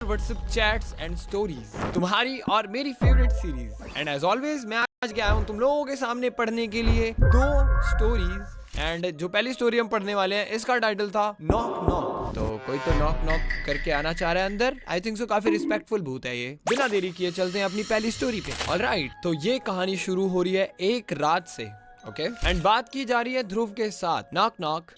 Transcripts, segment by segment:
WhatsApp chats and stories, तुम्हारी और मेरी favourite series. And as always मैं आज गया हूँ तुम लोगों के सामने पढ़ने के लिए दो स्टोरीज। एंड जो पहली स्टोरी हम पढ़ने वाले हैं इसका टाइटल था नॉक नॉक। तो कोई तो नॉक नॉक करके आना चाह रहा है अंदर। आई थिंक सो काफी रिस्पेक्टफुल भूत है ये। बिना देरी किए चलते हैं अपनी पहली स्टोरी पे। ऑलराइट, तो ये कहानी शुरू हो रही है एक रात से। ओके एंड बात की जा रही है ध्रुव के साथ। Knock knock.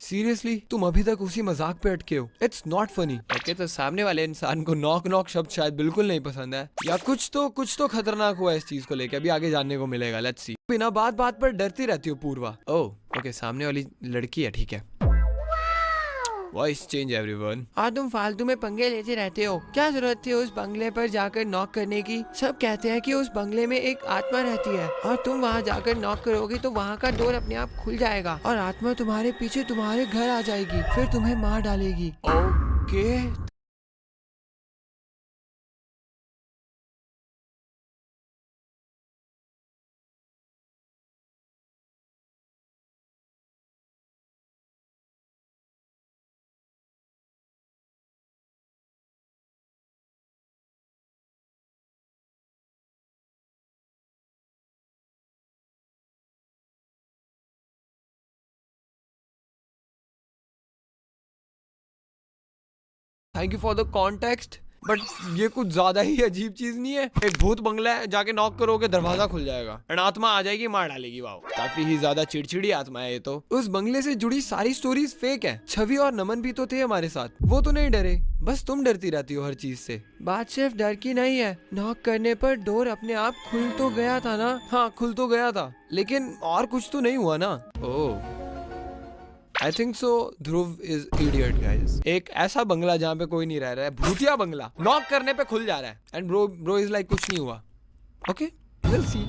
सीरियसली तुम अभी तक उसी मजाक पे अटके हो? It's not funny. ओके, तो सामने वाले इंसान को नॉक नॉक शब्द शायद बिल्कुल नहीं पसंद है, या कुछ तो खतरनाक हुआ इस चीज को लेकर। अभी आगे जानने को मिलेगा। Let's see. बिना बात बात पर डरती रहती हो पूर्वा। ओह ओके, सामने वाली लड़की है, ठीक है। Voice change everyone. और तुम फालतू में पंगे लेते रहते हो। क्या जरूरत थी उस बंगले पर जाकर नॉक करने की? सब कहते हैं कि उस बंगले में एक आत्मा रहती है और तुम वहाँ जाकर नॉक करोगे तो वहाँ का डोर अपने आप खुल जाएगा और आत्मा तुम्हारे पीछे तुम्हारे घर आ जाएगी, फिर तुम्हें मार डालेगी। Okay thank you for the context, but ये कुछ ज्यादा ही अजीब चीज नहीं है? एक भूत बंगला है, जाके नॉक करोगे दरवाजा खुल जाएगा एंड आत्मा आ जाएगी, मार डालेगी। वाओ, काफी ही ज्यादा चिड़चिड़ी आत्मा है ये तो। उस बंगले से जुड़ी सारी स्टोरीज फेक है। छवि और नमन भी तो थे हमारे साथ, वो तो नहीं डरे। बस तुम डरती रहती हो हर चीज से। बात सिर्फ डर की नहीं है, नॉक करने पर डोर अपने आप खुल तो गया था ना। हाँ, खुल तो गया था, लेकिन और कुछ तो नहीं हुआ ना। Oh, I think so Dhruv is idiot guys. एक ऐसा बंगला जहाँ पे कोई नहीं रह रहा है, भूतिया बंगला, नॉक करने पे खुल जा रहा है एंड ब्रो इज लाइक कुछ नहीं हुआ। Okay will see.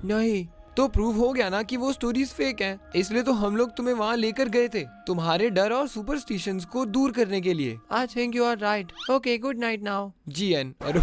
नहीं तो प्रूव हो गया ना कि वो स्टोरीज फेक हैं, इसलिए तो हम लोग तुम्हें वहाँ लेकर गए थे, तुम्हारे डर और सुपरस्टिशंस को दूर करने के लिए। I think you are right. Okay, good night now. GN। अरे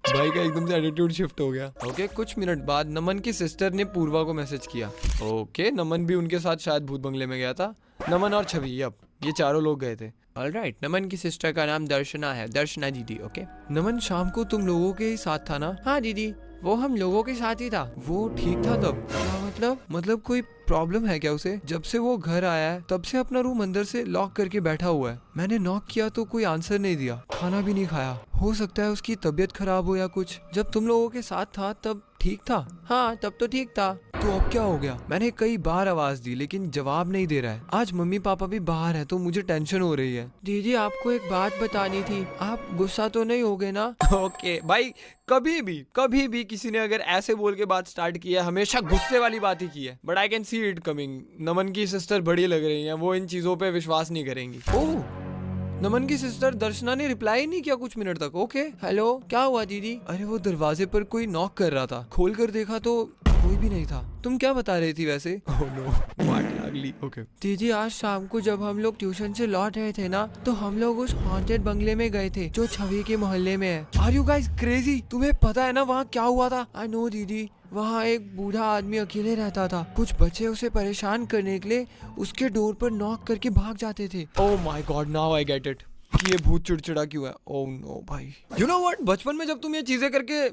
भाई का एकदम से एटीट्यूड शिफ्ट हो गया। ओके, कुछ मिनट बाद नमन की सिस्टर ने पूर्वा को मैसेज किया। ओके, नमन भी उनके साथ शायद भूत बंगले में गया था। नमन और छवि, अब ये चारों लोग गए थे। ऑलराइट, नमन की सिस्टर का नाम दर्शना है, दर्शना दीदी। ओके, नमन शाम को तुम लोगों के ही साथ था ना? हाँ दीदी, वो हम लोगों के साथ ही था। वो ठीक था तब? क्या मतलब कोई प्रॉब्लम है क्या उसे? जब से वो घर आया है तब से अपना रूम अंदर से लॉक करके बैठा हुआ है। मैंने नॉक किया तो कोई आंसर नहीं दिया, खाना भी नहीं खाया। हो सकता है उसकी तबीयत खराब हो या कुछ। जब तुम लोगों के साथ था तब ठीक था? हाँ, तब तो ठीक था। तो अब क्या हो गया? मैंने कई बार आवाज दी लेकिन जवाब नहीं दे रहा है। आज मम्मी पापा भी बाहर है तो मुझे टेंशन हो रही है। दीदी, आपको एक बात बतानी थी, आप गुस्सा तो नहीं होगे ना? ओके भाई, कभी भी किसी ने अगर ऐसे बोल के बात स्टार्ट की है, हमेशा गुस्से वाली बात ही की है। But I can see it coming. Naman की सिस्टर बड़ी लग रही है, वो इन चीजों पे विश्वास नहीं करेंगी। ओह, नमन की सिस्टर दर्शना ने रिप्लाई नहीं किया कुछ मिनट तक। ओके हेलो, क्या हुआ दीदी? अरे वो दरवाजे पर कोई नॉक कर रहा था, खोल कर देखा तो कोई भी नहीं था। तुम क्या बता रही थी वैसे? ओह नो, व्हाट अगली। ओके दीदी, आज शाम को जब हम लोग ट्यूशन से लौट रहे थे ना, तो हम लोग उस हॉन्टेड बंगले में गए थे जो छवि के मोहल्ले में है। Are you guys crazy? तुम्हें पता है ना वहाँ क्या हुआ था? आई नो दीदी, वहाँ एक बूढ़ा आदमी अकेले रहता था। कुछ बच्चे उसे परेशान करने के लिए उसके डोर पर नॉक करके भाग जाते थे। ओह my God, now I get it कि ये भूत चिड़चिड़ा क्यों है। ओह नो भाई, यू नो व्हाट, बचपन में जब तुम ये चीजें करके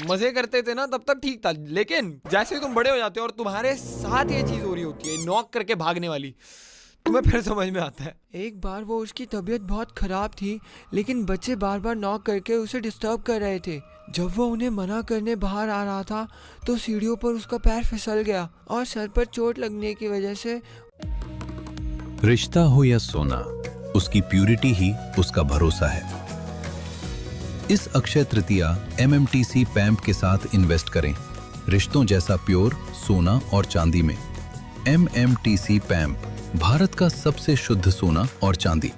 मजे करते थे ना तब तक ठीक था, लेकिन जैसे ही तुम बड़े हो जाते हो और तुम्हारे साथ ये चीज हो रही होती है, नॉक करके भागने वाली, तुम्हें फिर समझ में आता है। एक बार वो उसकी तबीयत बहुत खराब थी, लेकिन बच्चे बार बार नॉक करके उसे डिस्टर्ब कर रहे थे। जब वो उन्हें मना करने बाहर आ रहा था तो सीढ़ियों पर उसका पैर फिसल गया और सर पर चोट लगने की वजह से। रिश्ता हो या सोना, उसकी प्यूरिटी ही उसका भरोसा है। इस अक्षय तृतीया MMTC पैम्प के साथ इन्वेस्ट करें रिश्तों जैसा प्योर सोना और चांदी में। MMTC पैम्प, भारत का सबसे शुद्ध सोना और चांदी।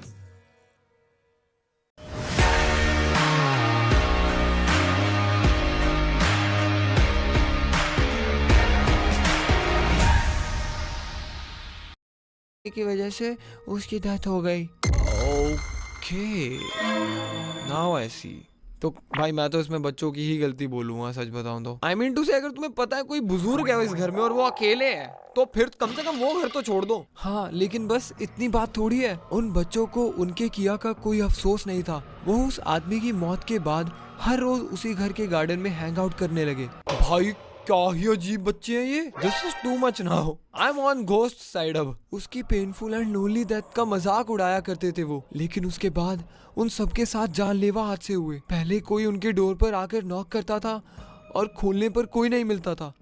की वजह से उसकी डेथ हो गई। ओके, नाउ आई सी। तो भाई मैं तो इसमें बच्चों की ही गलती बोलूंगा, सच बताऊं तो। आई मीन टू से, अगर तुम्हें पता है कोई बुजुर्ग है इस घर में और वो अकेले है, तो फिर कम से कम वो घर तो छोड़ दो। हाँ, लेकिन बस इतनी बात थोड़ी है। उन बच्चों को उनके किया का कोई अफसोस नहीं था। वो उस आदमी की मौत के बाद हर रोज उसी घर के गार्डन में हैंग आउट करने लगे। भाई क्या ही अजीब बच्चे हैं ये। This is too much now. I am on ghost side अब। उसकी पेनफुल एंड लोनली डेथ का मजाक उड़ाया करते थे वो, लेकिन उसके बाद उन सबके साथ जानलेवा हादसे हुए। पहले कोई उनके डोर पर आकर नॉक करता था और खोलने पर कोई नहीं मिलता था।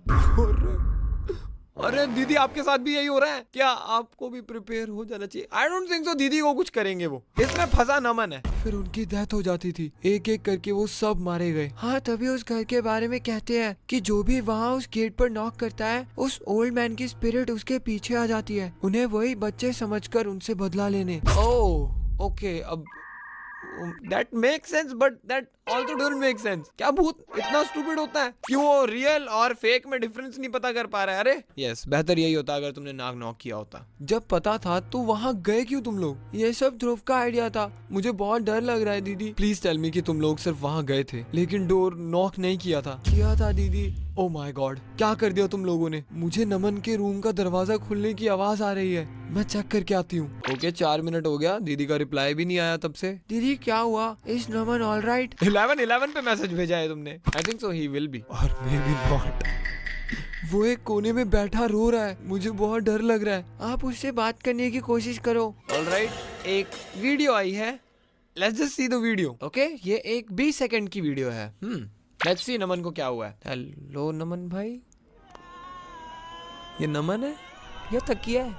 अरे दीदी, आपके साथ भी यही हो रहा है क्या? आपको भी प्रिपेयर हो जाना चाहिए। आई डोंट थिंक सो दीदी को कुछ करेंगे वो, इसमें फंसा नमन है। फिर उनकी डेथ हो जाती थी, एक एक करके वो सब मारे गए। हाँ, तभी उस घर के बारे में कहते हैं कि जो भी वहाँ उस गेट पर नॉक करता है, उस ओल्ड मैन की स्पिरिट उसके पीछे आ जाती है, उन्हें वही बच्चे समझकर उनसे बदला लेने। ओह ओके, अब that makes sense but that also doesn't make sense। क्या भूत इतना स्टूपिड होता है कि वो रियल और फेक में डिफरेंस नहीं पता कर पा रहा है? अरे यस, बेहतर यही होता अगर तुमने नाक नॉक किया होता। जब पता था तो वहाँ गए क्यों तुम लोग? ये सब ध्रुव का आइडिया था। मुझे बहुत डर लग रहा है दीदी। प्लीज टेल मी कि तुम लोग सिर्फ वहाँ गए थे लेकिन डोर नॉक नहीं किया था। किया था दीदी। ओह माय गॉड, क्या कर दिया तुम लोगों ने? मुझे नमन के रूम का दरवाजा खुलने की आवाज आ रही है, मैं चेक करके आती हूँ। ओके, 4 मिनट हो गया, दीदी का रिप्लाई भी नहीं आया तब से। दीदी क्या हुआ? Is Naman all right? 11 पे मैसेज भेजा है तुमने। आई think so he will be और मे बी नॉट। वो एक कोने में बैठा रो रहा है, मुझे बहुत डर लग रहा है। आप उससे बात करने की कोशिश करो। ऑलराइट, एक वीडियो आई है, let's just see the video. Okay, ये एक 20 सेकंड की वीडियो है। लेट्स सी नमन को क्या हुआ है। हेलो नमन भाई, ये नमन है या तकिया है?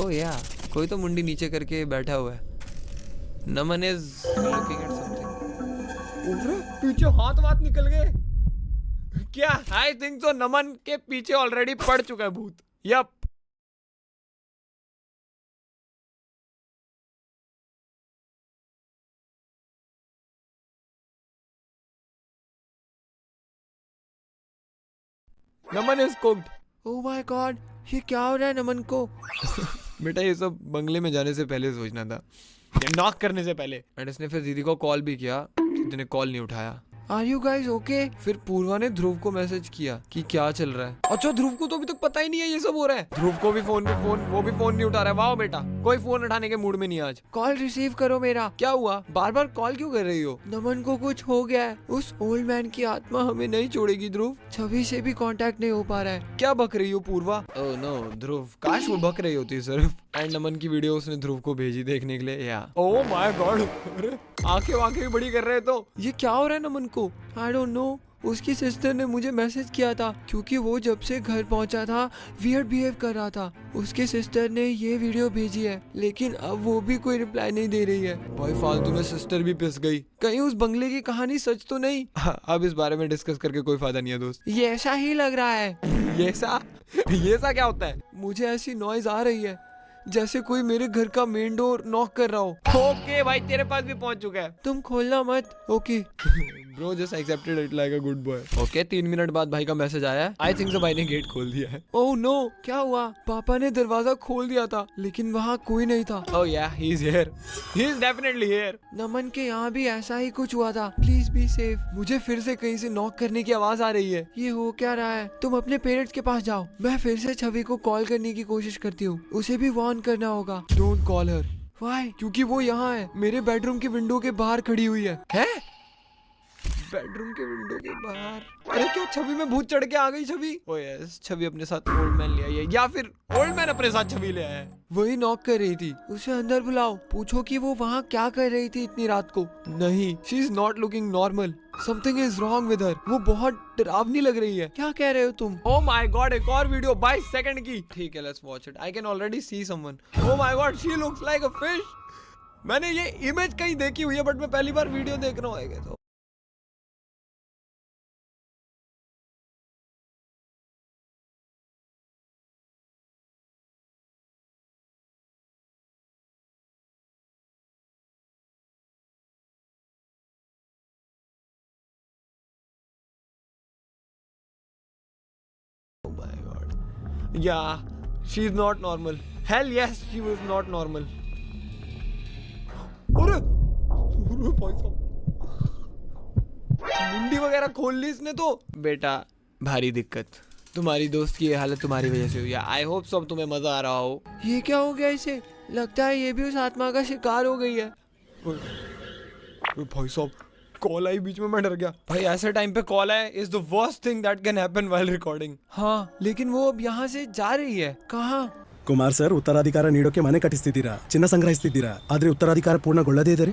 ओह या, कोई तो मुंडी नीचे करके बैठा हुआ है। नमन इज लुकिंग एट समथिंग। पीछे हाथ वाथ निकल गए क्या? आई थिंक सो नमन के पीछे ऑलरेडी पड़ चुका है भूत। Yep, Naman is cooked. Oh my god, ये क्या हो रहा है नमन को? बेटा ये सब बंगले में जाने से पहले सोचना था, ये नॉक करने से पहले। एंड इसने फिर दीदी को कॉल भी किया, दीदी ने कॉल नहीं उठाया। Are you guys okay? फिर पूर्वा ने ध्रुव को मैसेज किया कि क्या चल रहा है। अच्छा, ध्रुव को तो अभी तक पता ही नहीं है ये सब हो रहा है। ध्रुव को भी फोन पे फोन, वो भी फोन नहीं उठा रहा है। वाह बेटा, कोई फोन उठाने के मूड में नहीं आज। कॉल रिसीव करो मेरा। क्या हुआ? बार बार कॉल क्यों कर रही हो? नमन को कुछ हो गया है, उस ओल्ड मैन की आत्मा हमें नहीं छोड़ेगी ध्रुव। छवि से भी कांटेक्ट नहीं हो पा रहा है। क्या बक रही हो पूर्वा? ओह नो ध्रुव, काश वो बक रही होती सिर्फ। एंड नमन की वीडियो उसने ध्रुव को भेजी देखने के लिए। या ओह माय गॉड, अरे आंखें वाखें भी बड़ी कर रहे तो। ये क्या हो रहा है नमन को? I don't know. उसकी सिस्टर ने मुझे मैसेज किया था क्योंकि वो जब से घर पहुंचा था वियर्ड बिहेव कर रहा था। उसके सिस्टर ने ये वीडियो भेजी है, लेकिन अब वो भी कोई रिप्लाई नहीं दे रही है। भाई फालतू में सिस्टर भी पिस गई। कहीं उस बंगले की कहानी सच तो नहीं? अब इस बारे में डिस्कस करके कोई फायदा नहीं है दोस्त। ये ऐसा ही लग रहा है। ये सा क्या होता है? मुझे ऐसी नॉइज आ रही है जैसे कोई मेरे घर का मेन डोर नॉक कर रहा हो। ओके भाई, तेरे पास भी पहुंच चुका है। तुम खोलना मत। Okay bro, just accepted it like a good boy. Okay, 3 minute बाद भाई का मैसेज आया। आई थिंक सो भाई ने गेट खोल दिया है। ओह नो, क्या हुआ? पापा ने दरवाजा खोल दिया था लेकिन वहाँ कोई नहीं था। Oh yeah, he is here, he is definitely here. Naman के यहाँ भी ऐसा ही कुछ हुआ था। Please be safe. मुझे फिर से कहीं से नॉक करने की आवाज आ रही है। ये हो क्या रहा है? तुम अपने पेरेंट्स के पास जाओ। मैं फिर से छवि को कॉल करने की कोशिश करती हूँ, उसे भी वार्न करना होगा। Don't call her. व्हाई? क्योंकि वो यहाँ है, मेरे बेडरूम की विंडो के बाहर खड़ी हुई है। हैं? बेडरूम के विंडो के बाहर। अरे क्या छवि में भूत चढ़ के आ गई? छवि, ओह यस, छवि अपने साथ ओल्ड मैन ले आई है, या फिर ओल्ड मैन अपने साथ छवि ले आया है। वही नॉक कर रही थी। उसे अंदर बुलाओ, पूछो कि वो वहाँ क्या कर रही थी इतनी रात को। नहीं, she is not looking normal, something is wrong with her. वो बहुत डरावनी लग रही है। क्या कह रहे हो तुम? ओह माय गॉड, एक और वीडियो 22 सेकंड की। ठीक है, let's watch it. I can already see someone. Oh my God, she looks like a fish. मैंने ये इमेज कहीं देखी हुई है बट मैं पहली बार वीडियो देख रहा हूँ। तो yeah, she is not normal. Hell yes, she was not normal. अरे भाई साहब, मुंडी वगैरह खोल ली इसने तो। बेटा भारी दिक्कत, तुम्हारी दोस्त की ये हालत तुम्हारी वजह से हुई है। आई होप सब तुम्हें मजा आ रहा हो। ये क्या हो गया इसे? लगता है ये भी उस आत्मा का शिकार हो गई है। भाई साहब कॉल आई बीच में, मैं डर गया। भाई ऐसे टाइम पे कॉल आए is the worst thing that can happen while recording. हाँ, लेकिन वो अब यहाँ से जा रही है। कहाँ? ಕುಮಾರ್ ಸರ್ ಉತ್ತರಾಧಿಕಾರ ನೀಡೋಕೆ ಮನೆ ಕಟ್ಟಿಸ್ತಿದ್ದೀರಾ, ಚಿನ್ನ ಸಂಗ್ರಹಿಸ್ತಿದ್ದೀರಾ, ಆದ್ರೆ ಉತ್ತರಾಧಿಕಾರ ಪೂರ್ಣಗೊಳ್ಳದೇ ಇದ್ದರೆ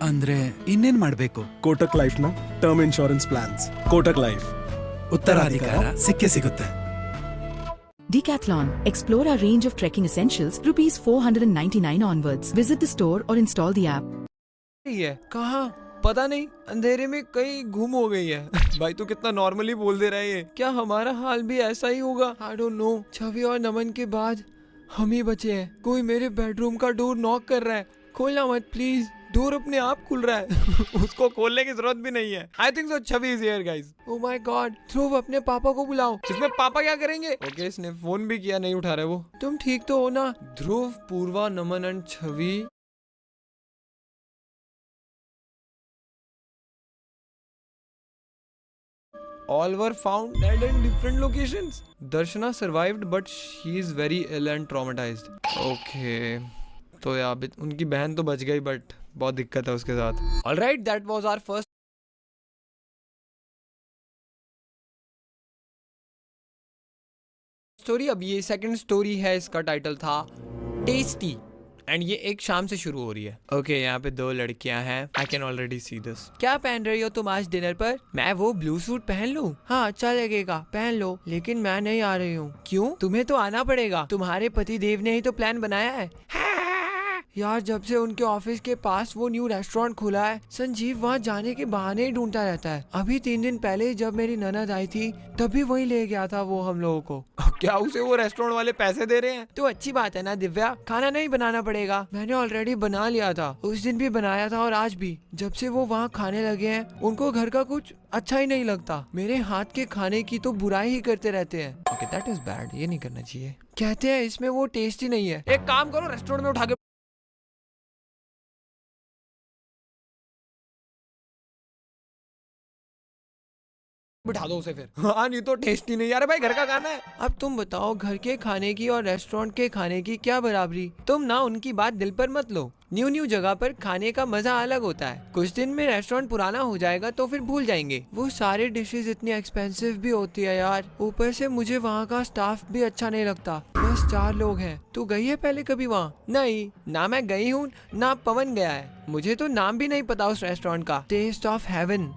ಅಂದ್ರೆ ಇನ್ನೇನ್ ಮಾಡ್ಬೇಕು? ಕೋಟಕ್ ಲೈಫ್ ನ term insurance plans. Kotak life ಉತ್ತರಾಧಿಕಾರ ಸಿಕ್ಕೇ ಸಿಗುತ್ತೆ. Decathlon. Explore our range of trekking essentials, rupees 499 onwards. Visit the store or install the app. है कहाँ? पता नहीं, अंधेरे में कहीं गुम हो गई है। भाई तू कितना नॉर्मली बोल दे रहा है ये। क्या हमारा हाल भी ऐसा ही होगा? I don't know. छवि और नमन के बाद हम ही बचे हैं। कोई मेरे बेडरूम का डोर नॉक कर रहा है। खोलना मत प्लीज, डोर अपने आप खुल रहा है। उसको खोलने की जरूरत भी नहीं है। I think so Chhavi is here guys. Oh my god, Dhruv अपने पापा को बुलाओ। इसमें पापा क्या करेंगे? ओके इसने फोन भी किया, नहीं उठा रहे वो। तुम ठीक तो हो ना? Dhruv, Purva, Naman and Chhavi. All were found dead in different locations. Darshana survived but she is very ill and traumatized. Okay. तो यार उनकी बहन तो बच गई बट बहुत दिक्कत है उसके साथ। Alright, that was our first story. अब ये सेकंड स्टोरी है, इसका टाइटल था टेस्टी एंड ये एक शाम से शुरू हो रही है। ओके यहाँ पे दो लड़कियां हैं। I can already see this. क्या पहन रही हो तुम आज डिनर पर? मैं वो ब्लू सूट पहन लूं? हाँ अच्छा लगेगा, पहन लो। लेकिन मैं नहीं आ रही हूँ। क्यों? तुम्हें तो आना पड़ेगा, तुम्हारे पति देव ने ही तो प्लान बनाया है। यार जब से उनके ऑफिस के पास वो न्यू रेस्टोरेंट खुला है, संजीव वहाँ जाने के बहाने ही ढूंढता रहता है। अभी 3 दिन पहले जब मेरी ननद आई थी तभी वही ले गया था वो हम लोगों को। क्या उसे वो रेस्टोरेंट वाले पैसे दे रहे हैं? तो अच्छी बात है ना दिव्या, खाना नहीं बनाना पड़ेगा। मैंने ऑलरेडी बना लिया था, उस दिन भी बनाया था और आज भी। जब से वो वहाँ खाने लगे हैं उनको घर का कुछ अच्छा ही नहीं लगता। मेरे हाथ के खाने की तो बुराई ही करते रहते हैं। ओके दैट इज बैड, ये नहीं करना चाहिए। कहते हैं इसमें वो टेस्ट ही नहीं है। एक काम करो, रेस्टोरेंट में उठा के बिठा दो उसे फिर। हाँ नहीं तो टेस्टी नहीं यार। भाई घर का खाना है। अब तुम बताओ, घर के खाने की और रेस्टोरेंट के खाने की क्या बराबरी? तुम ना उनकी बात दिल पर मत लो। न्यू जगह पर खाने का मजा अलग होता है। कुछ दिन में रेस्टोरेंट पुराना हो जाएगा तो फिर भूल जाएंगे। वो सारे डिशेस इतनी एक्सपेंसिव भी होती है यार। ऊपर से मुझे वहाँ का स्टाफ भी अच्छा नहीं लगता। बस 4 लोग हैं। तू गई है पहले कभी वहाँ? नहीं ना, मैं गई हूँ ना पवन गया है। मुझे तो नाम भी नहीं पता उस रेस्टोरेंट का। Taste of heaven.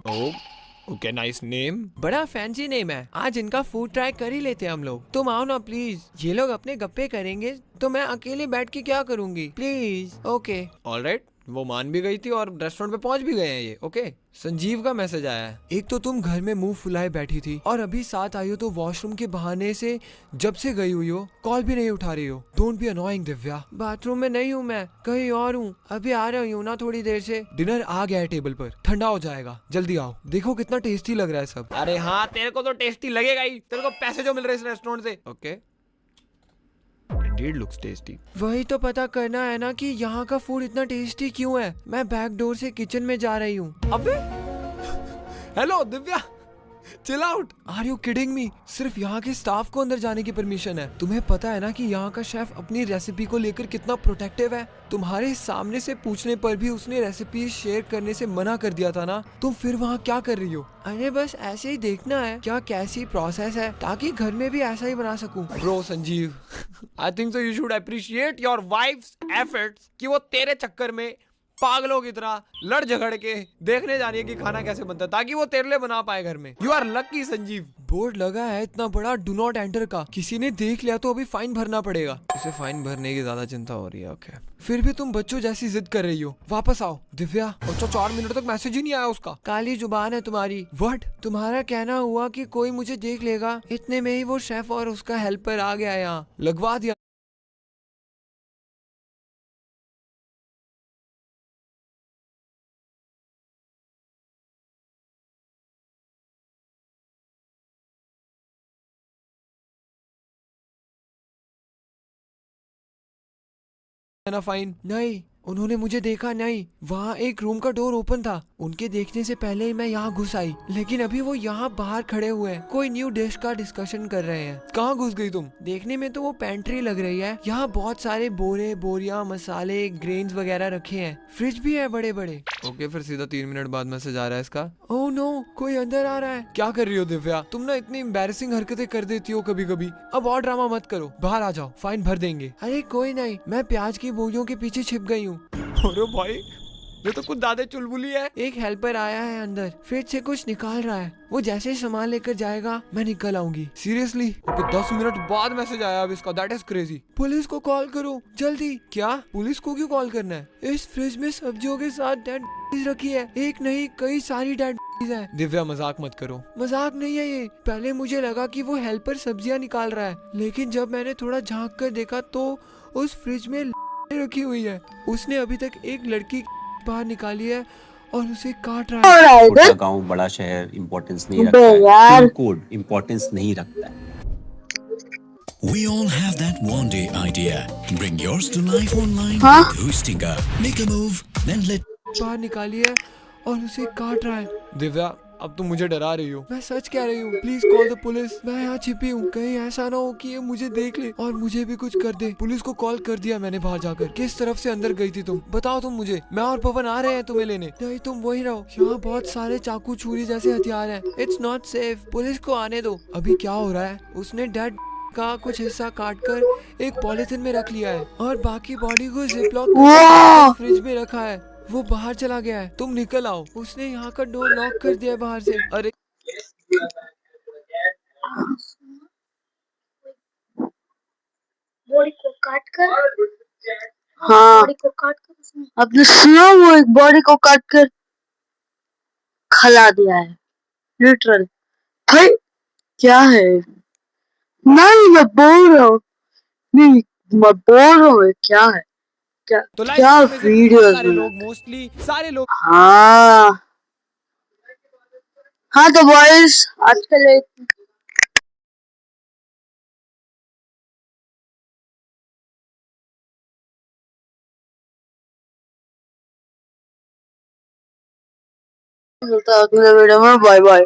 Okay nice name. बड़ा फैंसी नेम है। आज इनका फूड ट्राई कर ही लेते हैं हम लोग। तुम आओ ना प्लीज। ये लोग अपने गप्पे करेंगे तो मैं अकेले बैठ के क्या करूंगी? प्लीज। ओके ऑलराइट, वो मान भी गई थी और रेस्टोरेंट पे पहुंच भी गए हैं ये। ओके संजीव का मैसेज आया है। एक तो तुम घर में मुंह फुलाए बैठी थी और अभी साथ आई हो तो वॉशरूम के बहाने से जब से गई हुई हो कॉल भी नहीं उठा रही हो। Don't be annoying Divya. Bathroom में नहीं हूँ मैं, कहीं और हूँ। अभी आ रही हूँ ना थोड़ी देर से। डिनर आ गया है टेबल पर, ठंडा हो जाएगा, जल्दी आओ। देखो कितना टेस्टी लग रहा है सब। अरे हाँ तेरे को तो टेस्टी लगेगा ही, तेरे को पैसे जो मिल रहे हैं इस रेस्टोरेंट से। Okay Indeed looks tasty. वही तो पता करना है ना कि यहाँ का फूड इतना टेस्टी क्यों है। मैं बैक डोर से किचन में जा रही हूँ। अबे hello Divya, chill out. Are you kidding me? सिर्फ यहाँ के स्टाफ को अंदर जाने की परमिशन है। तुम्हें पता है ना कि यहाँ का शेफ अपनी रेसिपी को लेकर कितना प्रोटेक्टिव है। तुम्हारे सामने से पूछने पर भी उसने रेसिपी शेयर करने से मना कर दिया था ना। तुम फिर वहाँ क्या कर रही हो? अरे बस ऐसे ही देखना है क्या कैसी प्रोसेस है, ताकि घर में भी ऐसा ही बना सकूं। Bro Sanjeev, I think so you should appreciate your wife's efforts कि वो तेरे चक्कर में पागलों की तरह लड़ झगड़ के देखने जा रही है कि खाना कैसे बनता है ताकि वो तेरे लिए बना पाए घर में। You are lucky Sanjeev. Board लगा है इतना बड़ा, डू नॉट एंटर का। किसी ने देख लिया तो अभी फाइन भरना पड़ेगा। इसे फाइन भरने की ज्यादा चिंता हो रही है। ओके फिर भी तुम बच्चों जैसी जिद कर रही हो। वापस आओ दिव्या। अच्छा 4 मिनट तक मैसेज ही नहीं आया उसका। काली जुबान है तुम्हारी। व्हाट? तुम्हारा कहना हुआ कि कोई मुझे देख लेगा, इतने में ही वो शेफ और उसका हेल्पर आ गया यहाँ। लगवा दिया। ना फाइन? नहीं, उन्होंने मुझे देखा नहीं। वहाँ एक रूम का डोर ओपन था। उनके देखने से पहले ही मैं यहाँ घुस आई, लेकिन अभी वो यहाँ बाहर खड़े हुए हैं, कोई न्यू डिश का डिस्कशन कर रहे हैं। कहाँ घुस गई तुम? देखने में तो वो पेंट्री लग रही है। यहाँ बहुत सारे बोरे बोरियां मसाले ग्रेन्स वगैरह रखे हैं। फ्रिज भी है बड़े बड़े। ओके, फिर सीधा 3 मिनट बाद मैसेज आ रहा है इसका। ओह नो, कोई अंदर आ रहा है। क्या कर रही हो दिव्या? तुम ना इतनी एम्बैरेसिंग हरकतें कर देती हो कभी कभी। अब और ड्रामा मत करो, बाहर आ जाओ, फाइन भर देंगे। अरे कोई नहीं, मैं प्याज की बोरियों के पीछे छिप गई हूँ। अरे भाई, ये तो कुछ ज्यादा चुलबुली है। एक हेल्पर आया है अंदर, फ्रिज से कुछ निकाल रहा है। वो जैसे ही सामान लेकर जाएगा मैं निकल आऊंगी। सीरियसली? ओके, 10 मिनट बाद मैसेज आया अब इसका। That is crazy. पुलिस को कॉल करो जल्दी। क्या? पुलिस को क्यों कॉल करना है? इस फ्रिज में सब्जियों के साथ डेड रखी है। एक नहीं, कई सारी डेड है। दिव्या मजाक मत करो। मजाक नहीं है ये। पहले मुझे लगा कि वो हेल्पर सब्जियां निकाल रहा है, लेकिन जब मैंने थोड़ा झांक कर देखा तो उस फ्रिज में रखी हुई है। उसने अभी तक एक लड़की बाहर निकाली है और उसे काट रहा है। छोटा गांव बड़ा शहर इम्पोर्टेंस नहीं रखता है, पिन कोड इम्पोर्टेंस नहीं रखता है। We all have that one day idea. Bring yours to life online with Hostinger. Make a move, then let बाहर निकाली है और उसे काट रहा है। दिव्या, अब तुम मुझे डरा रही हो। मैं सच कह रही हूँ, प्लीज कॉल द पुलिस। मैं यहाँ छिपी हूँ, कहीं ऐसा ना हो कि ये मुझे देख ले और मुझे भी कुछ कर दे। पुलिस को कॉल कर दिया मैंने बाहर जाकर। किस तरफ से अंदर गई थी तुम? बताओ तुम मुझे। मैं और पवन आ रहे हैं तुम्हें लेने। नहीं, तुम वही रहो। यहाँ बहुत सारे चाकू छुरी जैसे हथियार हैं। It's not safe. पुलिस को आने दो। अभी क्या हो रहा है? उसने डेड का कुछ हिस्सा काटकर एक पॉलिथीन में रख लिया है और बाकी बॉडी को जिपलॉक करके फ्रिज में रखा है। वो बाहर चला गया है। तुम निकल आओ। उसने यहाँ का डोर लॉक कर दिया है बाहर से। अरे बॉडी को काट कर, हाँ बॉडी को काट कर उसने, आपने सुना, वो एक बॉडी को काट कर खिला दिया है लिटरल। भाई क्या है? नहीं मैं बोल रहा हूँ, नहीं मैं बोल रहा हूँ, क्या है? क्या तो क्या वीडियोस सारे लोग, मोस्टली सारे लोग। हाँ हाँ, तो बॉयज आजकल मिलता है अगले वीडियो में। Bye bye.